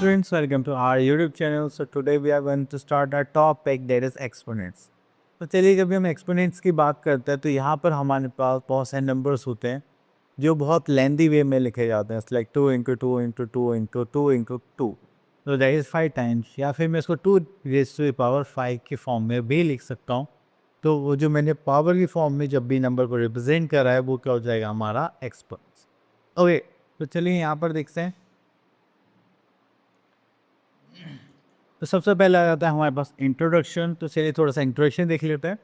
students, welcome to our YouTube channel. So today we are going to start our topic that is exponents. तो चलिए जब भी हम exponents की बात करते हैं तो यहाँ पर हमारे पास बहुत सारे नंबर्स होते हैं जो बहुत लेंदी वे में लिखे जाते हैं, like 2 into two into two into two into two, तो दैट इज़ 5 टाइम्स, या फिर मैं इसको 2 रेज़ टू द पावर 5 की फॉर्म में भी लिख सकता हूँ। तो वो जो मैंने पावर की फॉर्म में जब भी नंबर को रिप्रेजेंट करा है वो क्या हो जाएगा, हमारा एक्सपोनेंट्स। ओके, तो चलिए यहाँ पर देखते हैं। तो सबसे पहले आ जाता है हमारे पास इंट्रोडक्शन। तो चलिए थोड़ा सा इंट्रोडक्शन देख लेते हैं।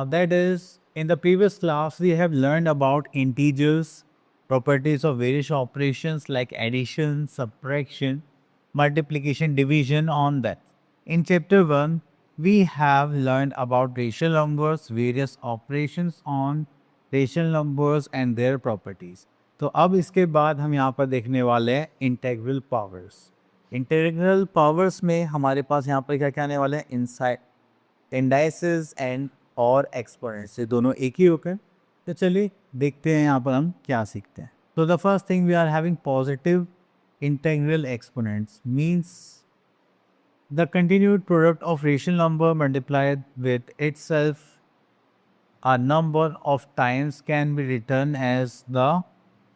That is in the previous class we have learn about integers, properties of various operations like addition, subtraction, multiplication, division on that. In chapter 1, we have learned about rational numbers, various operations on rational numbers and their properties. तो अब इसके बाद हम यहाँ पर देखने वाले हैं इंटेग्रल पावर्स। इंटीग्रल पावर्स में हमारे पास यहाँ पर क्या क्या आने वाले हैं, इनसाइड इंडाइसेस एंड और एक्सपोनेंट्स, ये दोनों एक ही होकर। तो चलिए देखते हैं यहाँ पर हम क्या सीखते हैं। तो the first thing we are having positive integral exponents means the continued product of rational number multiplied with itself a number of times can be written as the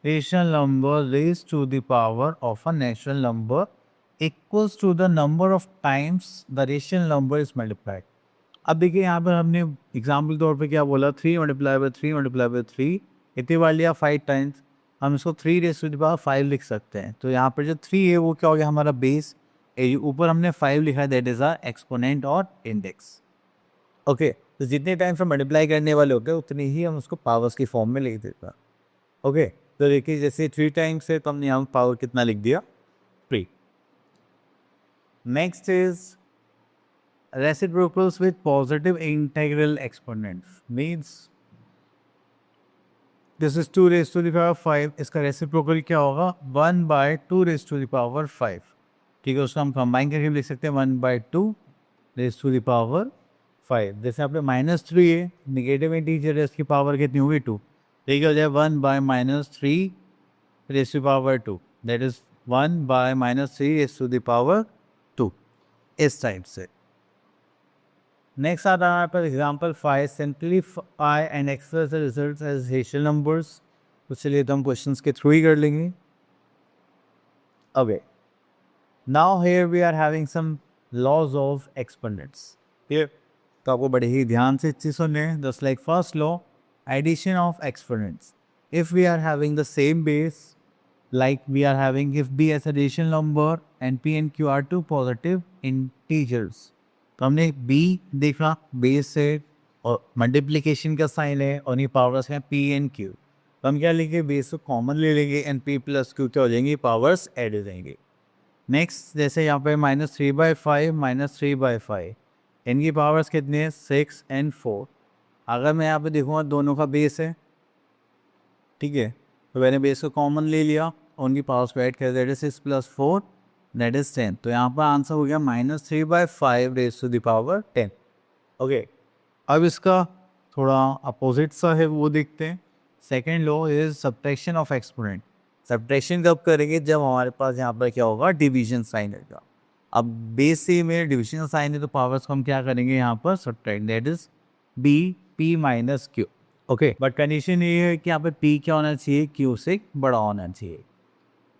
rational number raised to the power of a natural number equals to the number of times the rational number is multiplied. अब देखिए यहाँ पर हमने example तौर पे क्या बोला, 3 multiply by 3 multiply by 3, इतनी बार लिया 5 टाइम्स, हम इसको 3 रेज़ टू द पावर 5 लिख सकते हैं। तो यहाँ पर जो 3 है वो क्या हो गया, हमारा बेस, ऊपर हमने 5 लिखा है, दैट इज़ आर एक्सपोनेंट और इंडेक्स। ओके, तो जितने टाइम से मल्टीप्लाई करने वाले होते हैं उतनी ही हम उसको पावर्स की फॉर्म में लिख देते हैं। ओके, तो देखिए जैसे 3 टाइम्स है तो हमने यहाँ पावर कितना लिख दिया, 3। Next is reciprocals with positive integral exponents means this is 2 raise to the power 5, इसका रेसिप्रोकल क्या होगा, 1/2 रेज़ टू द पावर 5। ठीक है, उसको हम कंबाइन करके लिख सकते हैं 1/2 रेज़ टू द पावर 5। जैसे आपने -3 है, निगेटिव इंटीजर है, इसकी पावर कितनी होगी, 2। ठीक है, हो जाए 1/-3 raise to power 2, that is 1/-3 raise to the power 2, इस टाइप से। नेक्स्ट आता है हमारे पास example 5, simplify and express the results as rational numbers. तो चलिए तो हम क्वेश्चंस के थ्रू ही कर लेंगे। Okay, now here we are having some laws of exponents. तो आपको बड़े ही ध्यान से चीज़ सुनने हैं। Just like first law, addition of exponents. If we are having the same base, like we are having if b as a rational number and p and q are two positive integers, तो हमने b देखा, base है और multiplication का sign है और ये powers हैं p and q, तो हम क्या लेंगे, बेस को कॉमन ले लेंगे एंड p प्लस q क्या हो जाएंगे, पावर्स ऐड हो जाएंगे। नेक्स्ट जैसे यहाँ पे -3/5 -3/5, इनकी पावर्स कितनी है, 6 and 4। अगर मैं यहाँ पे देखूँगा दोनों का बेस है, ठीक है, तो मैंने बेस को कॉमन ले लिया, उनकी पावर्स को ऐड कर, दैट इज 6 + 4 दैट इज 10। तो यहाँ पर आंसर हो गया -3/5 रेज़ टू द पावर 10। ओके, अब इसका थोड़ा अपोजिट सा है वो देखते हैं। Second law is subtraction of exponent. Subtraction कब करेंगे, जब हमारे पास यहाँ पर क्या होगा, डिवीजन साइन रहेगा। अब बेस से में डिवीजन साइन है तो पावर्स को हम क्या करेंगे, यहाँ पर subtract, that is b p - q। Okay, but condition ये है कि यहाँ पे p क्या होना चाहिए, q से बड़ा होना चाहिए।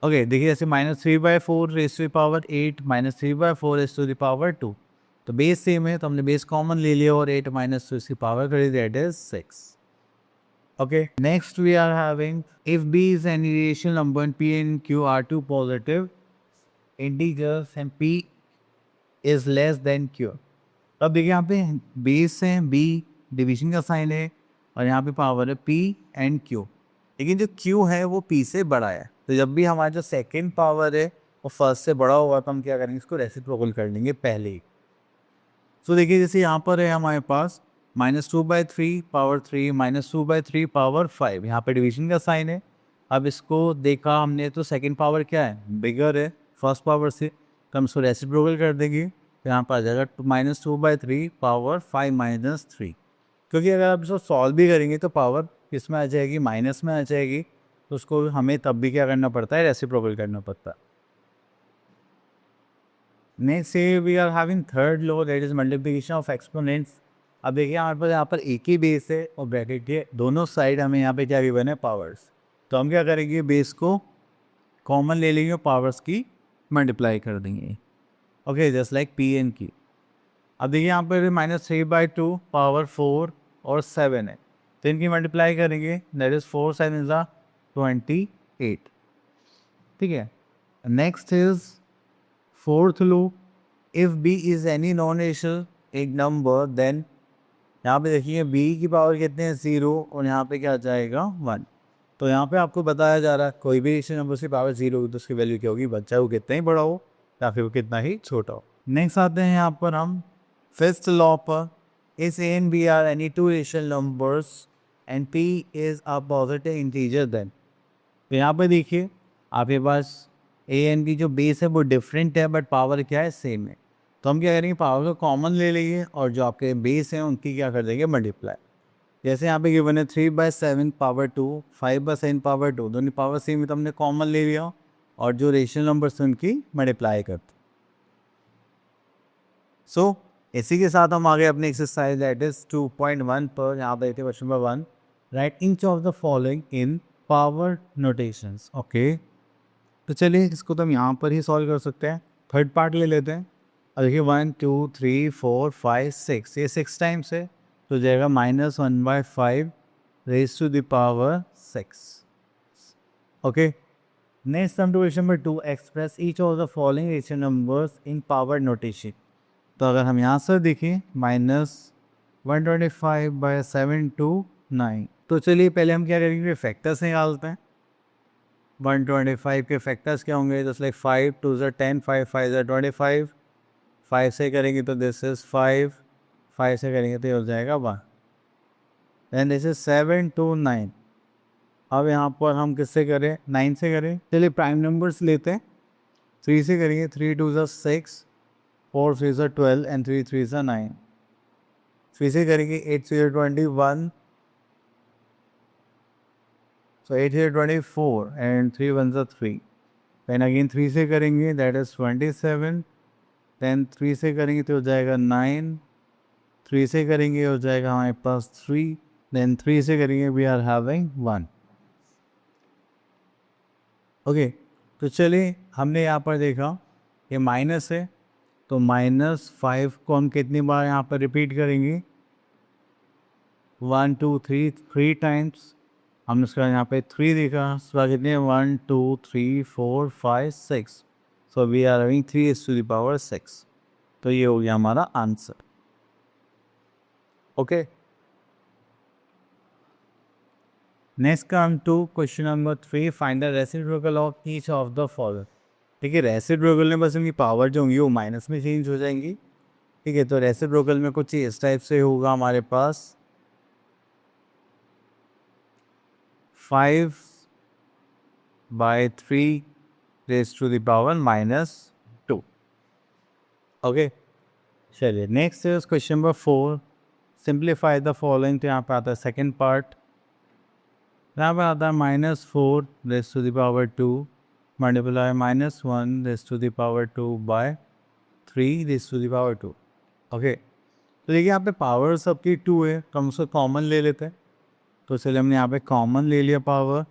ओके, देखिए जैसे -3/4 raise to the power 8 -3/4 raise to the power 2, तो बेस सेम है तो हमने बेस कॉमन ले लिया और 8 - 2 इसकी पावर करी, that is 6। Okay, next we are having if b is any rational number and p and q are two positive integers and p is less than q। अब देखिए यहाँ पे बेस है, b डिवीजन का sign है और यहाँ पे पावर है p एंड q, लेकिन जो q है वो p से बड़ा है। तो जब भी हमारा जो सेकेंड पावर है वो फर्स्ट से बड़ा होगा तो हम क्या करेंगे, इसको रेसिप्रोकल कर लेंगे पहले ही। तो देखिए जैसे यहाँ पर है हमारे पास -2/3 पावर 3 -2/3 पावर 5, यहाँ पे डिवीजन का साइन है। अब इसको देखा हमने तो सेकेंड पावर क्या है, बिगर है फर्स्ट पावर से, तो हम इसको रेसिप्रोकल कर देंगे, तो यहाँ पर आ जाएगा -2/3 पावर 5 - 3। क्योंकि अगर आप इसको सॉल्व भी करेंगे तो पावर किस में आ जाएगी, माइनस में आ जाएगी, तो उसको हमें तब भी क्या करना पड़ता है, रेसिप्रोकल करना पड़ता है। Next we are having third law, that is multiplication of exponents. अब देखिए हमारे पास यहाँ पर एक ही बेस है और ब्रैकेट के दोनों साइड हमें यहाँ पे क्या गिवन है, पावर्स। तो हम क्या करेंगे, बेस को कॉमन ले लेंगे और पावर्स की मल्टीप्लाई कर देंगे। Okay, just like P N की। अब देखिए यहाँ पर -3/2 पावर 4 और 7 है, तो इनकी मल्टीप्लाई करेंगे, दैट इज 4 7 इज 28। ठीक है। Next is fourth law, if B is any non rational एक नंबर देन, यहाँ पे देखिए बी की पावर कितने हैं, 0, और यहाँ पे क्या आ जाएगा 1। तो यहाँ पे आपको बताया जा रहा है कोई भी रेशनल नंबर की पावर 0 होगी तो उसकी वैल्यू क्या होगी, बच्चा वो कितना ही बड़ा हो या फिर वो कितना ही छोटा हो। नेक्स्ट आते हैं यहाँ पर हम फिफ्थ लॉ पर, is A and B are any two rational numbers and P is a positive integer then. तो यहाँ पे देखिए आपके पास ए एंड बी जो बेस है वो डिफरेंट है, बट पावर क्या है, सेम है। तो हम क्या करेंगे, पावर को कॉमन ले लेंगे और जो आपके बेस हैं उनकी क्या कर देंगे, मल्टीप्लाई। जैसे यहाँ पे गिवन है 3/7 पावर 2, 5/7 पावर 2, दोनों पावर सेम है तो हमने कॉमन ले लिया और जो रेशनल नंबर्स हैं उनकी मल्टीप्लाई करते। सो इसी के साथ हम आगे अपने एक्सरसाइज दैट इज 2.1 पर, यहाँ पे question number 1, right each of the following in power notations. Okay, तो चलिए इसको तो हम यहाँ पर ही सॉल्व कर सकते हैं। थर्ड पार्ट ले लेते हैं। अब देखिए 1 2 3 4 5 6, ये 6 टाइम्स है तो जाएगा -1/5 raise to the power 6। Okay, next हम to question number 2, express each of the following rational numbers in power notation. तो अगर हम यहाँ से देखें -125/7 to 9, तो चलिए पहले हम क्या करेंगे, फैक्टर्स निकालते हैं। 125 के फैक्टर्स क्या होंगे, जस्ट लाइक 5 2 ज़ा 10, 5 5 ज़ा 25, 5 से करेंगे तो दिस इज 5, 5 से करेंगे तो ये हो जाएगा 1, देन दिस इज 7 to 9। अब यहाँ पर हम किससे करें, 9 से करें। चलिए प्राइम नंबर्स लेते हैं, 3 से करेंगे, 3 2 ज़ा 6, 4 3 ज़ा 12 एंड 3 3 ज़ा 9। 3 से करेंगे 8 3 21, so 8 3 24 and 3 1 ज़ा 3। then again 3 से करेंगे दैट इज 27, देन 3 से करेंगे तो हो जाएगा 9, 3 से करेंगे हो जाएगा हमारे पास 3, देन 3 से करेंगे वी आर हैविंग 1। ओके, तो चलिए हमने यहाँ पर देखा ये माइनस है तो -5 को हम कितनी बार यहाँ पर रिपीट करेंगे, 1 2 3 3 टाइम्स। हमने उसका यहाँ पे 3 देखा, उसका कितने 1 2 3 4 5 6, so we are having 3 to the power 6। तो ये हो गया हमारा answer. Okay, next come to question number 3, find the reciprocal of each of the following. ठीक है, रेसिप्रोकल में बस इनकी पावर जो होंगी वो माइनस में चेंज हो जाएंगी। ठीक है, तो रेसिप्रोकल में कुछ इस टाइप से होगा हमारे पास 5/3 raise to the power -2। Okay, चलिए next is question number 4, simplify the following. तो यहाँ पे आता है सेकेंड पार्ट, यहाँ पर आता है -4 raise to the power 2 multiply -1 raise to the power 2 by 3 raise to the power 2। Okay, तो देखिए यहाँ पे पावर सबकी 2 है तो हम उसको कॉमन ले लेते हैं। तो चलिए हमने यहाँ पे कॉमन ले लिया पावर,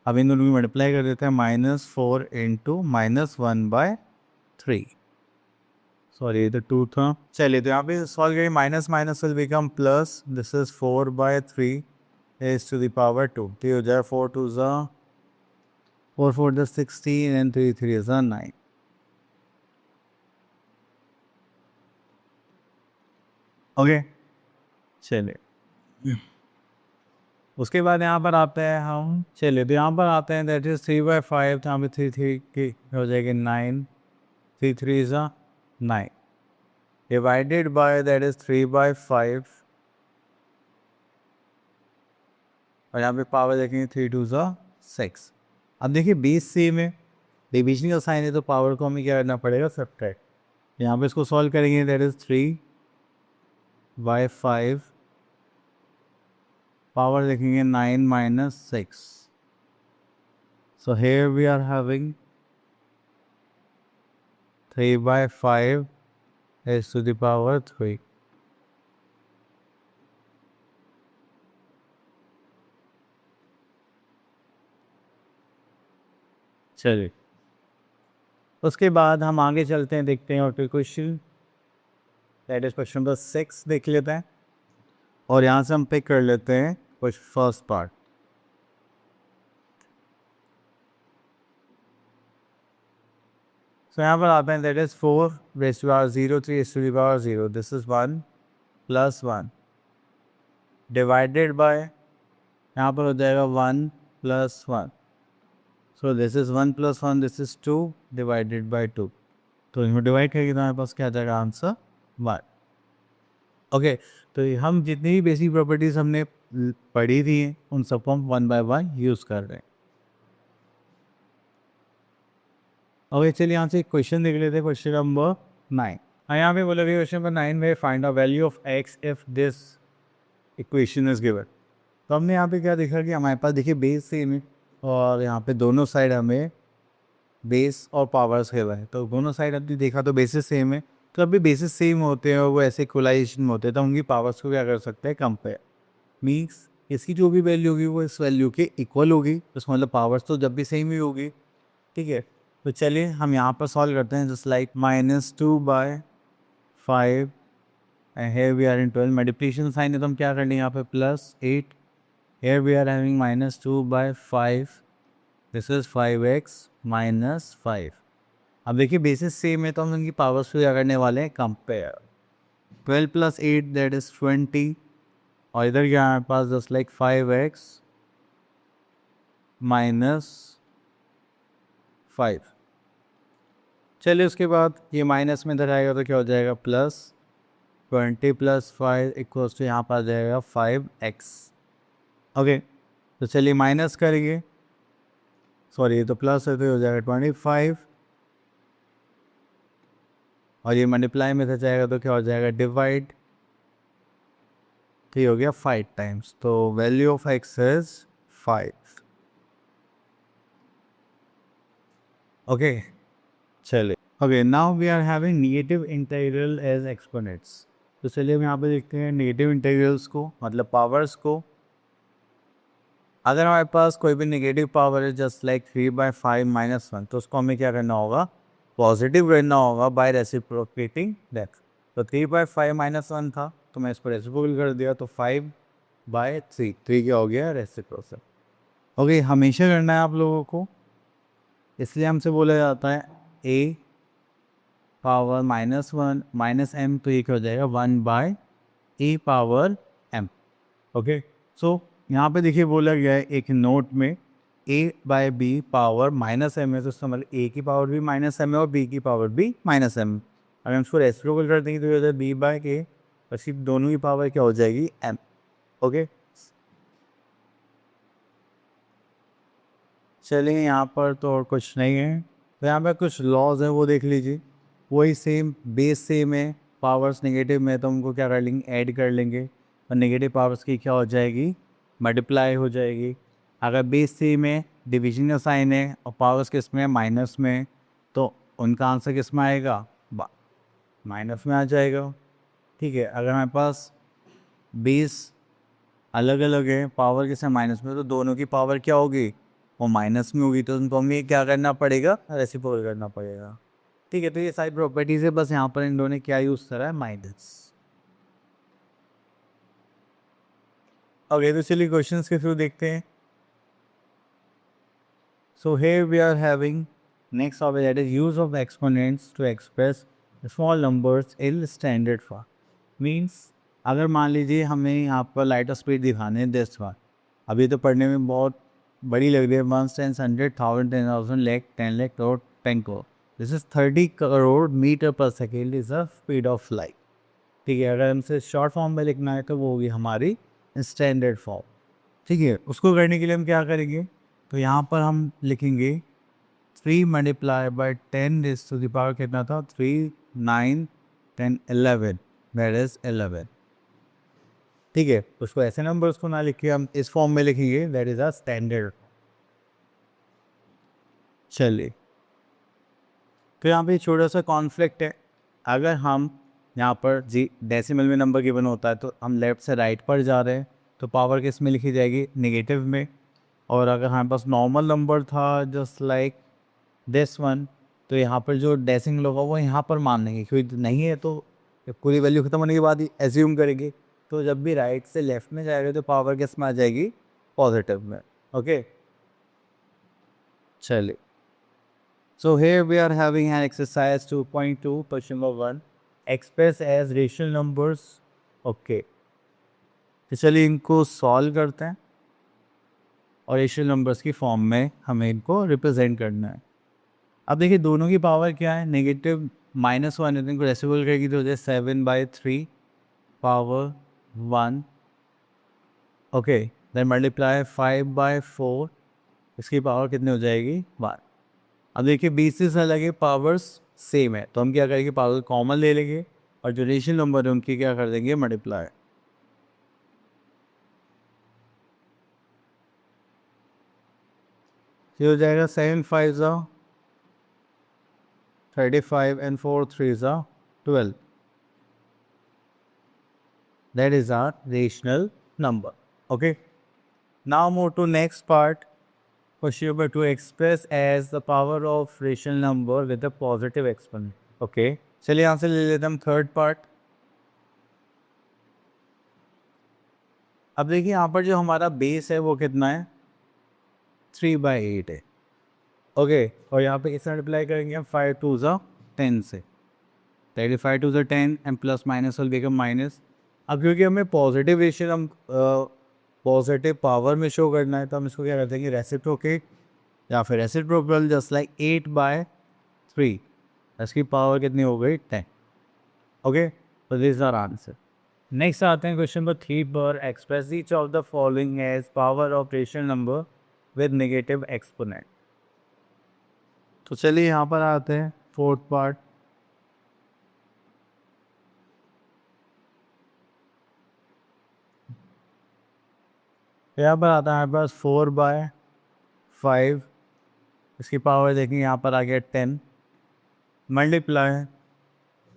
अब इन दोनों की मल्टीप्लाई कर देते हैं, -4 इंटू -1/3। सॉरी ये तो 2 था। चलिए तो यहाँ पे सॉल्व करिए, minus minus will become plus, this is 4/3 raise to the power 2। तो ये हो जाए 4 2 ज़ा 4 4 ज़ा 16 एंड 3 3 ज़ा 9। ओके, चलिए उसके बाद यहाँ पर आते हैं हम, चलिए तो यहाँ पर आते हैं दैट इज 3/5, तो यहाँ पे 3 3 की हो जाएगी 9, 3 3 ज़ा 9 डिवाइडेड बाय दैट इज 3/5, और यहाँ पे पावर देखेंगे 3 2 ज़ा 6। अब देखिए बेस सेम है, डिविजन का साइन है तो पावर को हमें क्या करना पड़ेगा, सब्ट्रैक्ट। यहाँ पे इसको सॉल्व करेंगे दैट इज 3/5, पावर देखेंगे 9 - 6, so here we are having 3/5 is to the power 3. चलिए, उसके बाद हम आगे चलते हैं, देखते हैं और कोई question, that is question number 6 देख लेते हैं और यहाँ से हम पिक कर लेते हैं कुछ फर्स्ट पार्ट. So यहाँ पर आते हैं, that is 4 raised to power 0, 3 raised to the power 0. This is 1 + 1 divided by, यहाँ पर हो जाएगा 1 + 1. So this is 1 + 1, this is 2 divided by 2. तो इनको डिवाइड करेंगे तो हमारे पास क्या आ जाएगा आंसर 1. ओके, तो हम जितनी भी बेसिक प्रॉपर्टीज हमने पढ़ी थी उन सबको हम 1 by 1 यूज़ कर रहे हैं. ओके, चलिए यहाँ से एक क्वेश्चन देख लेते हैं, क्वेश्चन नंबर 9. यहाँ पे बोला गया क्वेश्चन नंबर 9 में find the value of x if this equation is given. तो हमने यहाँ पे क्या देखा कि हमारे पास देखिए बेस सेम है और यहाँ पे दोनों साइड हमें बेस और पावर्स गिवन है. तो दोनों साइड हमने देखा तो बेसिस सेम है. तो अभी बेसिस सेम होते हैं और वो ऐसे इक्वलाइजेशन में होते हैं तो उनकी पावर्स को क्या कर सकते हैं, कंपेयर. मीन्स इसकी जो भी वैल्यू होगी वो इस वैल्यू के इक्वल होगी. तो इसका मतलब पावर्स तो जब भी सेम ही होगी. ठीक है, तो चलिए हम यहाँ पर सॉल्व करते हैं. Just like -2/5 and here we are in 12. Multiplication sign है तो हम क्या कर लेंगे यहाँ पे +8. Here we are having -2/5. This is 5x - 5. अब देखिए बेसिस सेम है तो हम उनकी पावर्स को क्या करने वाले हैं, कंपेयर. 12 + 8 that is 20. और इधर क्या हमारे पास जस्ट लाइक 5x - 5. चलिए उसके बाद ये माइनस में इधर आएगा तो क्या हो जाएगा, +20 + 5 इक्वल्स टू यहाँ पर आ जाएगा 5x. ओके, तो चलिए माइनस करेंगे, सॉरी ये तो प्लस है तो हो जाएगा 25 और ये मल्टीप्लाई में इधर जाएगा तो क्या हो जाएगा, डिवाइड. तो ये हो गया 5 टाइम्स. तो value of x is 5. Okay, चलिए. Okay, now we are having negative integral as exponents. तो चलिए हम यहाँ पे देखते हैं नेगेटिव इंटीग्रल्स को, मतलब पावर्स को. अगर हमारे पास कोई भी नेगेटिव पावर है जस्ट लाइक 3/5 - 1 तो उसको हमें क्या करना होगा, पॉजिटिव करना होगा बाय रेसिप्रोकेटिंग दैट. तो 3/5 - 1 था तो मैं इसको रेसिप्रोकल कर दिया तो 5/3. 3 क्या हो गया, रेसिप्रोकल. ओके, हमेशा करना है आप लोगों को, इसलिए हमसे बोला जाता है a पावर -1 - m. तो ये क्या हो जाएगा, 1/a पावर m. ओके, सो यहाँ पे देखिए बोला गया है एक नोट में a/b पावर -m है तो इसका मतलब a की पावर भी -m है और b की पावर भी -m. अगर हम इसको रेसिप्रोकल कर देंगे तो ये हो जाएगा b/a और सिर्फ दोनों की पावर क्या हो जाएगी, m. ओके, चलिए यहाँ पर तो और कुछ नहीं है. तो यहाँ पे कुछ लॉज हैं वो देख लीजिए. वही सेम, बेस सेम है, पावर्स नेगेटिव में तो उनको क्या कर लेंगे, ऐड कर लेंगे और नेगेटिव पावर्स की क्या हो जाएगी, मल्टीप्लाई हो जाएगी. अगर बेस सेम है, डिवीजन का साइन है और पावर्स किस में है, माइनस में, तो उनका आंसर किस में आएगा, माइनस में आ जाएगा. ठीक है, अगर हमारे पास बेस अलग अलग है, पावर किस में माइनस में, तो दोनों की पावर क्या होगी, वो माइनस में होगी. तो उनको हमें क्या करना पड़ेगा, रेसिप्रोकल करना पड़ेगा. ठीक है, तो ये सारी प्रॉपर्टीज है, बस यहाँ पर इन दोनों ने क्या यूज़ करा है, माइनस. ओके, तो चलिए क्वेश्चंस के थ्रू देखते हैं. So here we are having next topic, that is use of exponents to express small numbers in standard form. Means अगर मान लीजिए हमें यहाँ पर लाइट ऑफ स्पीड दिखाने हैं 10 बार. अभी तो पढ़ने में बहुत बड़ी लग रही है, 1 10 100 1000 10,000 lakh 10 lakh crore 10 crore. This is 30 crore metre पर second is the speed of light. ठीक है, अगर हमसे शॉर्ट फॉर्म में लिखना है तो वो होगी हमारी स्टैंडर्ड फॉर्म. ठीक है, उसको करने के लिए हम क्या करेंगे, तो यहाँ पर हम लिखेंगे 3 multiply by 10 raise to the power कितना था, 3 9 10 11, दैट इज 11. ठीक है, उसको ऐसे नंबर्स को ना लिख के हम इस फॉर्म में लिखेंगे, दैट इज अ स्टैंडर्ड. चलिए, तो यहाँ पे छोटा सा कॉन्फ्लिक्ट है। अगर हम यहाँ पर जी डेसिमल में नंबर गिवन होता है तो हम लेफ़्ट से राइट पर जा रहे हैं, तो पावर किस में लिखी जाएगी, नेगेटिव में। और अगर हमारे पास नॉर्मल नंबर था जस्ट लाइक दिस वन, तो यहाँ पर जो डेसिमल होगा वो यहाँ पर मान लेंगे, क्योंकि नहीं है तो पूरी वैल्यू खत्म होने के बाद ही एज्यूम करेंगे। तो जब भी राइट से लेफ्ट में जाएगा तो पावर किस में आ जाएगी, पॉजिटिव में। ओके, चलिए। So here we are having an exercise 2.2 question number 1, express as rational numbers. Okay, तो चलिए इनको सॉल्व करते हैं और रेशनल नंबर्स की फॉर्म में हमें इनको रिप्रेजेंट करना है। अब देखिए दोनों की पावर क्या है, नेगेटिव -1 है, इनको रेसिबल करेगी तो हो जाए 7/3 पावर 1। ओके, देन मल्टीप्लाई 5/4, इसकी पावर कितनी हो जाएगी, 1। अब देखिए बेसिस अलग है, पावर्स सेम है, तो हम क्या करेंगे, पावर कॉमन ले लेंगे और जो रेशनल नंबर है उनकी क्या कर देंगे, मल्टीप्लाई। ये हो जाएगा 7 5 35 and 4 3 12। That is our rational number. Okay. Now move to next part. Question number 2, express as the power of rational number with a positive exponent. Okay. चलिए यहाँ से ले लेते हैं हम थर्ड पार्ट। अब देखिए यहाँ पर जो हमारा बेस है वो कितना है, 3/8 है। ओके, और यहाँ पे किस मल्टीप्लाई करेंगे हम, 5 2 10 से। 5 2 10 and plus minus will become minus. अब क्योंकि हमें पॉजिटिव रेशियो हम पॉजिटिव पावर में शो करना है, तो हम इसको क्या करते हैं, रेसिप्रोकेट या फिर रेसिप्रोकल, जस्ट लाइक 8/3, इसकी पावर कितनी हो गई, 10। ओके, तो दिस आर आंसर। नेक्स्ट आते हैं क्वेश्चन नंबर 3 पर, express each of the following as power of rational number with negative exponent. तो चलिए यहाँ पर आते हैं फोर्थ पार्ट। यहाँ पर आता है हमारे पास 4/5, इसकी पावर देखेंगे यहाँ पर आ गया 10 मल्टीप्लाई।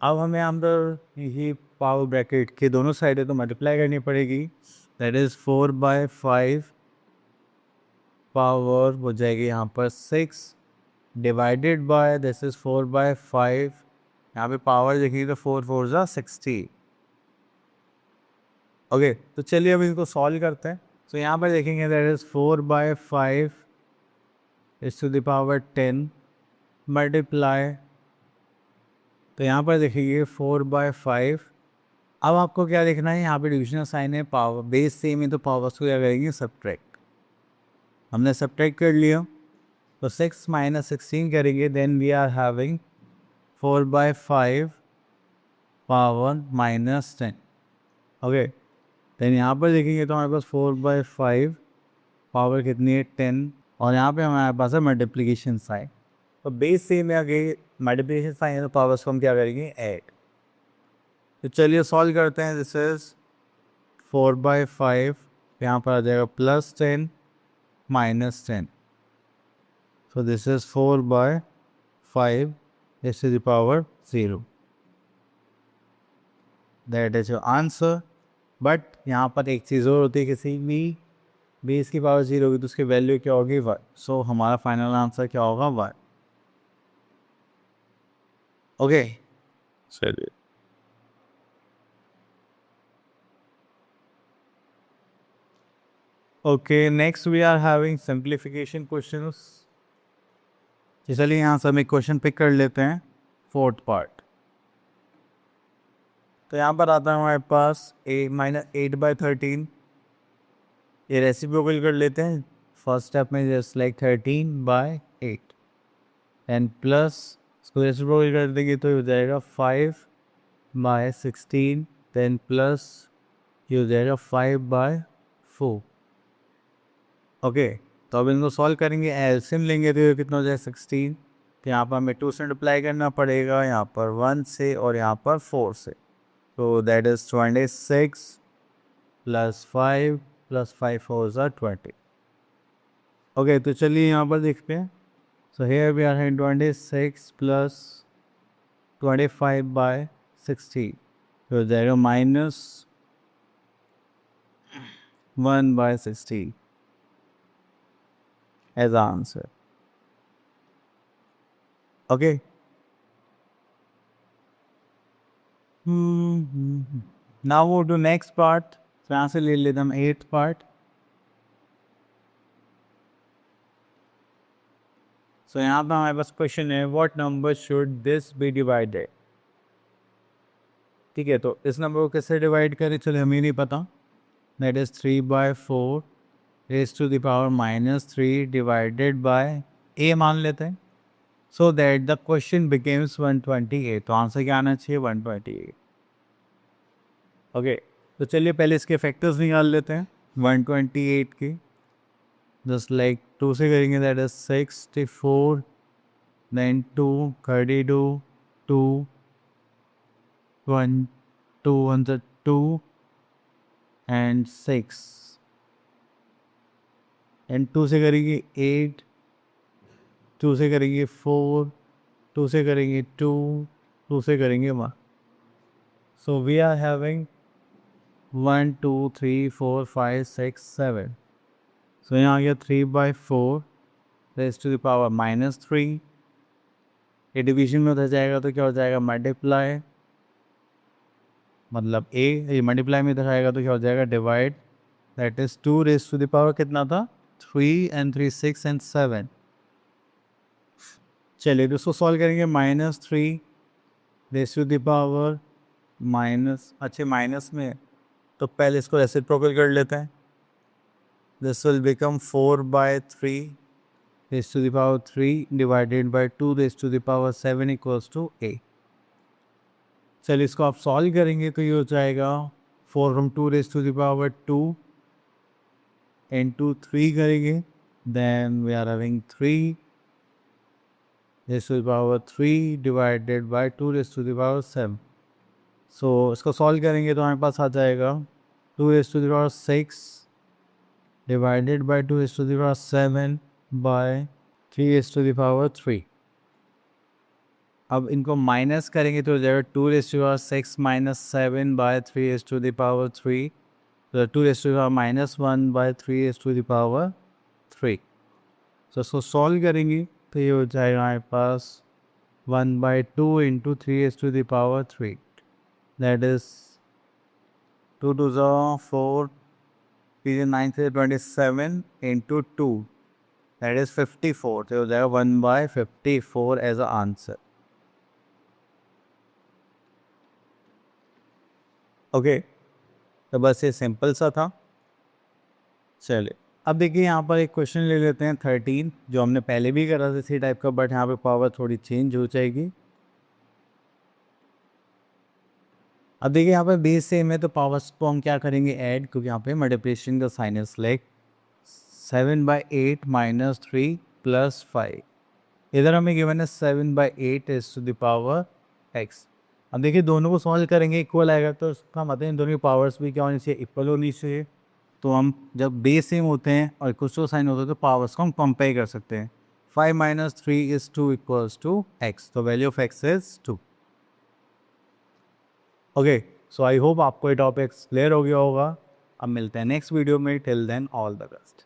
अब हमें यहाँ पर यही पावर ब्रैकेट के दोनों साइड है तो मल्टीप्लाई करनी पड़ेगी, दैट इज़ 4/5 पावर हो जाएगी यहाँ पर 6 डिवाइडेड बाय दिस इज़ 4/5। यहाँ पे पावर देखेंगे तो 4 4 60। ओके, तो चलिए अब इनको सॉल्व करते हैं। तो यहाँ पर देखेंगे that is 4/5 is to the power 10 multiply, तो यहाँ पर देखिए 4/5। अब आपको क्या देखना है, यहाँ पे डिविजनल साइन है, पावर बेस सेम है तो पावर्स को क्या करेंगे, सब्ट्रैक्ट। हमने सब्ट्रैक्ट कर लिया तो 6 - 16 करेंगे, then we are having 4/5 power -10। Okay, then यहाँ पर देखेंगे तो हमारे पास 4/5 पावर कितनी है, 10, और यहाँ पे हमारे पास है मल्टीप्लिकेशन साइन। तो बेस सेम में आगे मल्टीप्लिकेशन साइन है तो पावर्स को हम क्या करेंगे, ऐड। तो चलिए सॉल्व करते हैं। दिस इज 4/5, यहाँ पर आ जाएगा +10 -10, so this is 4/5 is to the power 0, that is your answer। But यहाँ पर एक चीज़ और होती है, किसी भी बेस की पावर 0 होगी तो उसकी वैल्यू क्या होगी, 1। सो हमारा फाइनल आंसर क्या होगा, 1। ओके, चलिए। Okay, next we are having simplification questions. चलिए यहाँ से हम एक क्वेश्चन पिक कर लेते हैं, फोर्थ पार्ट। तो यहाँ पर आता है हमारे पास -8/13, ये रेसिप्रोकल कर लेते हैं फर्स्ट स्टेप में, जस्ट लाइक 13/8 एंड प्लस इसको रेसिप्रोकल कर देंगे तो हो जाएगा 5/16, देन प्लस ये हो जाएगा 5/4। ओके, तो अब इनको सॉल्व करेंगे, एलसीएम लेंगे तो ये कितना हो जाए, 16। तो यहाँ पर हमें 2 से मल्टीप्लाई करना पड़ेगा, यहाँ पर 1 से और यहाँ पर 4 से, तो दैट इज़ 26 + 5 + 5 4 20। ओके, तो चलिए यहाँ पर देखते हैं। So here we are having 26 plus 25 by 16. So there are minus 1 by 16 as the answer. Okay. Now move to next part. So यहाँ से ले लेते हम 8th part. So यहाँ पे हमारे पास क्वेश्चन है what number should this be divided. ठीक है, तो इस नंबर को कैसे डिवाइड करें चलो हमें नहीं पता. That is 3/4 raised to the power -3 divided by a मान लेते हैं. So that the question becomes 128. तो आंसर क्या आना चाहिए 128. ओके तो चलिए पहले इसके फैक्टर्स निकाल लेते हैं 128 की. जस्ट लाइक 2 से करेंगे that is 64 then 2 32 2 1 202 and 6 and 2 से करेंगे 8 2 से करेंगे 4 2 से करेंगे 2 2 से करेंगे 1. So we are having 1 2 3 4 5 6 7. So यहाँ आ गया 3/4 रेज़ टू द पावर -3. ये डिवीजन में उधर जाएगा तो क्या हो जाएगा मल्टीप्लाई, मतलब ये मल्टीप्लाई में इधर आएगा तो क्या हो जाएगा divide. That is 2 raise to the power कितना था 3 and 3 6 and 7. चलिए तो इसको सॉल्व करेंगे -3 raise to the power minus में तो पहले इसको रेसिप्रोकल कर लेते हैं. This will become 4/3 raised to the power 3 divided by 2 raised to the power 7 equals to a. चलिए इसको आप सॉल्व करेंगे तो ये हो जाएगा 4 from 2 raised to the power 2 into 3 करेंगे then we are having 3 raised to the power 3 divided by 2 raised to the power 7. So इसको सॉल्व करेंगे तो हमारे पास आ जाएगा 2 raised to the power 6 divided by 2 raised to the power 7 by 3 raised to the power 3. अब इनको minus करेंगे तो हो जाएगा 2 raised to the power 6 minus 7 by 3 raised to the power 3. तो 2 raised to the power -1 by 3 raised to the power 3. तो इसको solve करेंगे तो ये हो जाएगा हमारे पास 1/2 into 3 raised to the power 3. That is 2 to the 4 9 से 27 into 2 that is 54. तो हो जाएगा 1/54 एज अ आंसर. ओके तो बस ये सिंपल सा था. चलिए अब देखिए यहाँ पर एक क्वेश्चन ले लेते हैं 13 जो हमने पहले भी करा था इसी टाइप का बट यहाँ पे पावर थोड़ी चेंज हो जाएगी. अब देखिए यहाँ पे बेस सेम है तो पावर्स को हम क्या करेंगे ऐड क्योंकि यहाँ पे मल्टीप्लिकेशन का साइन है. लाइक 7/8 - 3 + 5. इधर हमें गिवन है 7/8 is to the power x. अब देखिए दोनों को सॉल्व करेंगे इक्वल आएगा तो उसका मतलब इन दोनों की पावर्स भी क्या होनी चाहिए इक्वल होनी चाहिए. तो हम जब बेस सेम होते हैं और कुछ तो साइन होता है तो पावर्स को हम कंपेयर कर सकते हैं. 5 - 3 is 2 equals to x. तो value of x is 2. Okay so I hope आपको ये टॉपिक्स क्लियर हो गया होगा. अब मिलते हैं नेक्स्ट वीडियो में. Till then all the best.